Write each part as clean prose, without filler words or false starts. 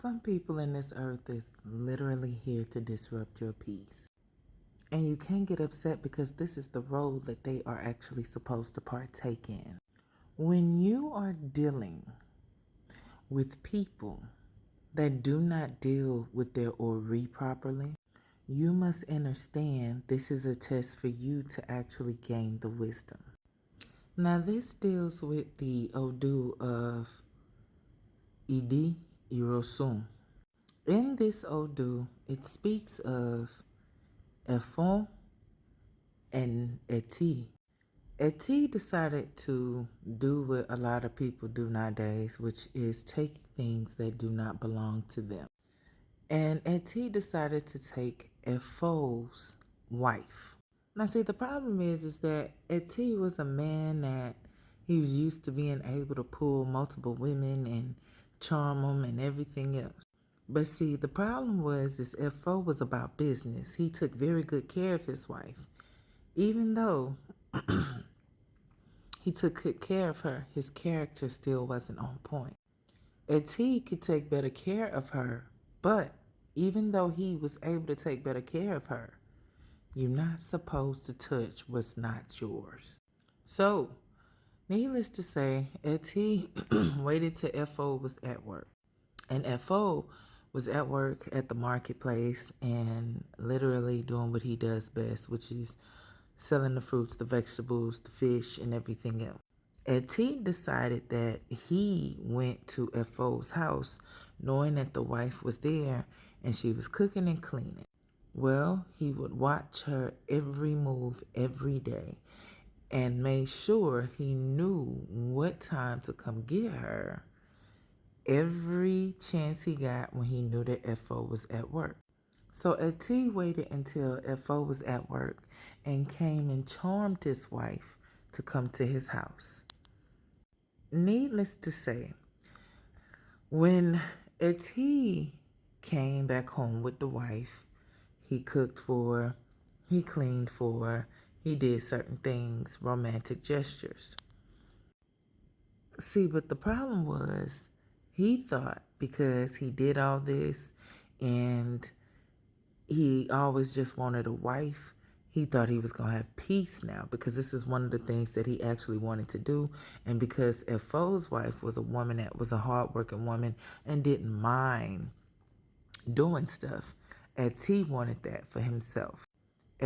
Some people in this earth is literally here to disrupt your peace. And you can't get upset because this is the role that they are actually supposed to partake in. When you are dealing with people that do not deal with their ori properly, you must understand this is a test for you to actually gain the wisdom. Now, this deals with the Odu of Idi Irosun. In this Odu, it speaks of Efon and Eti. Eti decided to do what a lot of people do nowadays, which is take things that do not belong to them. And Eti decided to take Efo's wife. Now, see, the problem is that Eti was a man that he was used to being able to pull multiple women and charm them and everything else. But see, the problem is Fo was about business. He took very good care of his wife. Even though he took good care of her, his character still wasn't on point. Eti could take better care of her, but even though he was able to take better care of her, you're not supposed to touch what's not yours. So, needless to say, Eti waited till Fo was at work. And Fo was at work at the marketplace and literally doing what he does best, which is selling the fruits, the vegetables, the fish, and everything else. Eti decided that he went to Fo's house knowing that the wife was there and she was cooking and cleaning. Well, he would watch her every move every day and made sure he knew what time to come get her every chance he got when he knew that Fo was at work. So Eti waited until Fo was at work and came and charmed his wife to come to his house. Needless to say, when Eti came back home with the wife, he cooked for her, he cleaned for her, he did certain things, romantic gestures. See, but the problem was, he thought because he did all this and he always just wanted a wife, he thought he was going to have peace now because this is one of the things that he actually wanted to do. And because Fo's wife was a woman that was a hardworking woman and didn't mind doing stuff, as he wanted that for himself.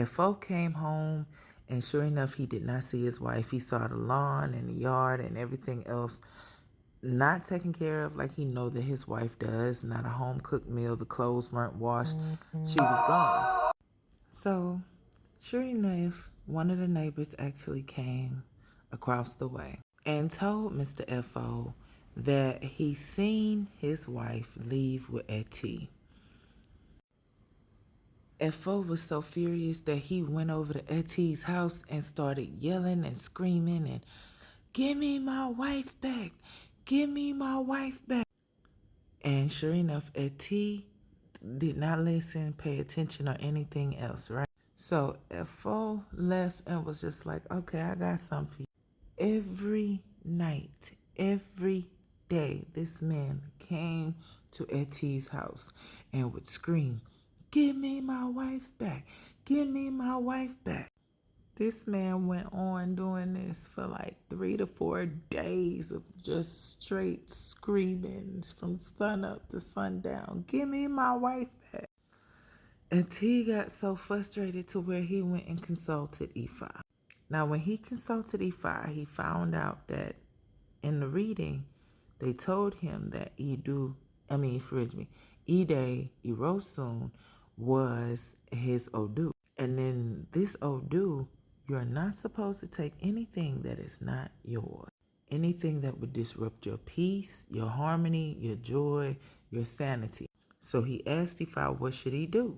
Fo came home and sure enough, he did not see his wife. He saw the lawn and the yard and everything else not taken care of like he know that his wife does, not a home cooked meal, the clothes weren't washed, she was gone. So, sure enough, one of the neighbors actually came across the way and told Mr. Fo that he seen his wife leave with Eti. Fo was so furious that he went over to Eti's house and started yelling and screaming and, "Give me my wife back! Give me my wife back!" And sure enough, Eti did not listen, pay attention, or anything else, right? So Fo left and was just like, "Okay, I got something for you." Every night, every day, this man came to Eti's house and would scream, "Give me my wife back! Give me my wife back!" This man went on doing this for like 3 to 4 days of just straight screaming from sun up to sundown. "Give me my wife back." And T got so frustrated to where he went and consulted Ifa. Now, when he consulted Ifa, he found out that in the reading, they told him that Ide Irosun was his Odu. And in this Odu, you're not supposed to take anything that is not yours. Anything that would disrupt your peace, your harmony, your joy, your sanity. So he asked Ifa, what should he do?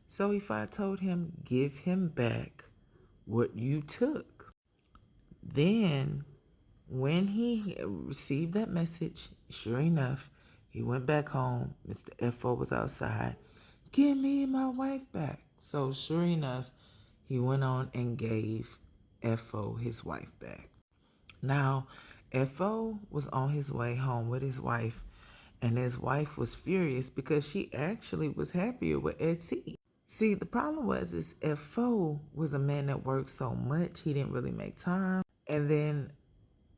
So Ifa told him, give him back what you took. Then, when he received that message, sure enough, he went back home. Mr. Fo was outside. "Give me my wife back." So sure enough, he went on and gave Fo his wife back. Now, Fo was on his way home with his wife, And his wife was furious because she actually was happier with Eti. See, the problem was is Fo was a man that worked so much, he didn't really make time. And then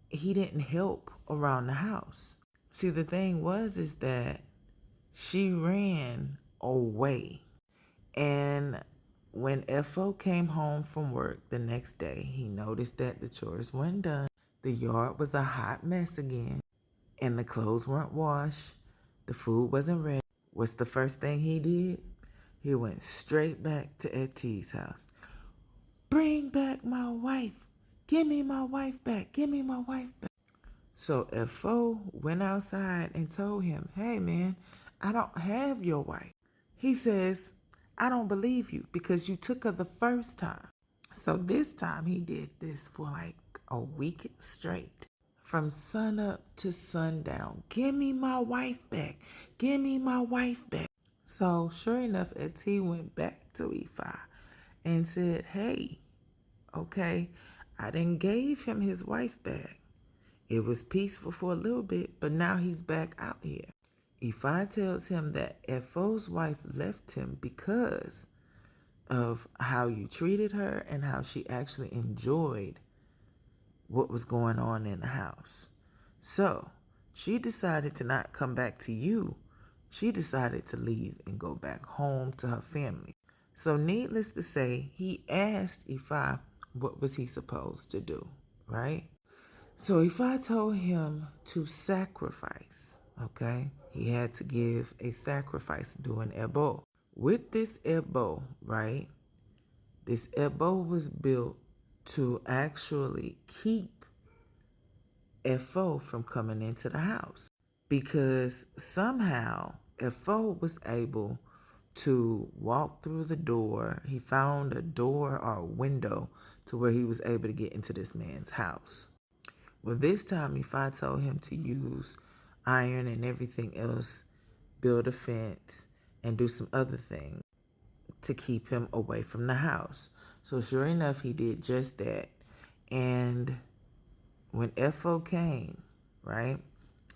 he didn't help around the house. See, the thing was is that she ran away. And when Fo came home from work the next day, he noticed that the chores weren't done. The yard was a hot mess again, and the clothes weren't washed. The food wasn't ready. What's the first thing he did? He went straight back to Eti's house. Bring back my wife. Give me my wife back. Give me my wife back. So Fo went outside and told him, hey man, I don't have your wife. He says, I don't believe you because you took her the first time. So this time he did this for like a week straight. From sun up to sundown. Give me my wife back. Give me my wife back. So sure enough, Eti went back to Ifa and said, hey, okay, I didn't gave him his wife back. It was peaceful for a little bit, but now he's back out here. Ifa tells him that Fo's wife left him because of how you treated her and how she actually enjoyed what was going on in the house. So she decided to not come back to you. She decided to leave and go back home to her family. So needless to say, he asked Ifa what was he supposed to do, right? So Ifa told him to sacrifice, okay? He had to give a sacrifice, do an ebo. With this ebo, right? This ebo was built to actually keep Fo from coming into the house. Because somehow Fo was able to walk through the door. He found a door or a window to where he was able to get into this man's house. Well, this time Ifa told him to use iron and everything else, build a fence, and do some other things to keep him away from the house. So sure enough, he did just that. And when Fo came, right?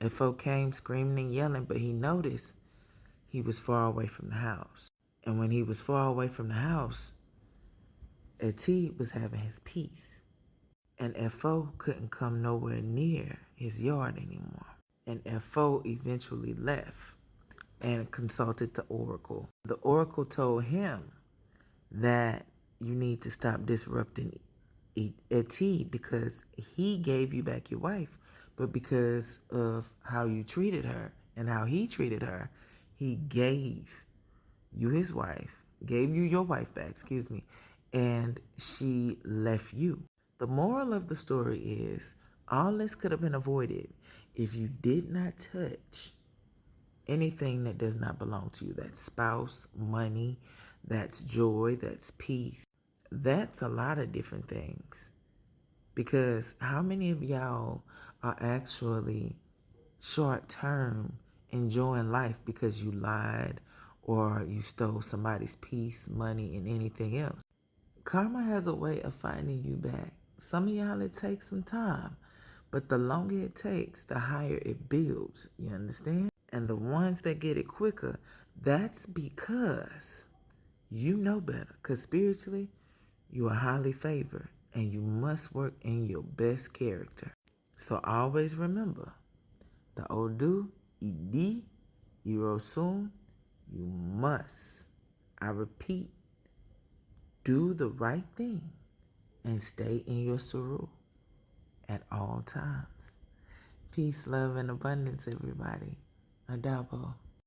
Fo came screaming and yelling, but he noticed he was far away from the house. And when he was far away from the house, Eti was having his peace. And Fo couldn't come nowhere near his yard anymore. And Fo eventually left and consulted the oracle. The oracle told him that you need to stop disrupting Eti because he gave you back your wife, but because of how you treated her and how he treated her, he gave you his wife, gave you your wife back, excuse me, and she left you. The moral of the story is all this could have been avoided if you did not touch anything that does not belong to you. That's spouse, money, that's joy, that's peace. That's a lot of different things. Because how many of y'all are actually short term enjoying life because you lied or you stole somebody's peace, money, and anything else? Karma has a way of finding you back. Some of y'all, it takes some time, but the longer it takes, the higher it builds. You understand? And the ones that get it quicker, that's because you know better. Because spiritually, you are highly favored and you must work in your best character. So always remember, the Odu Idi Irosun, you must, I repeat, do the right thing and stay in your suru at all times. Peace, love, and abundance, everybody. Adabo.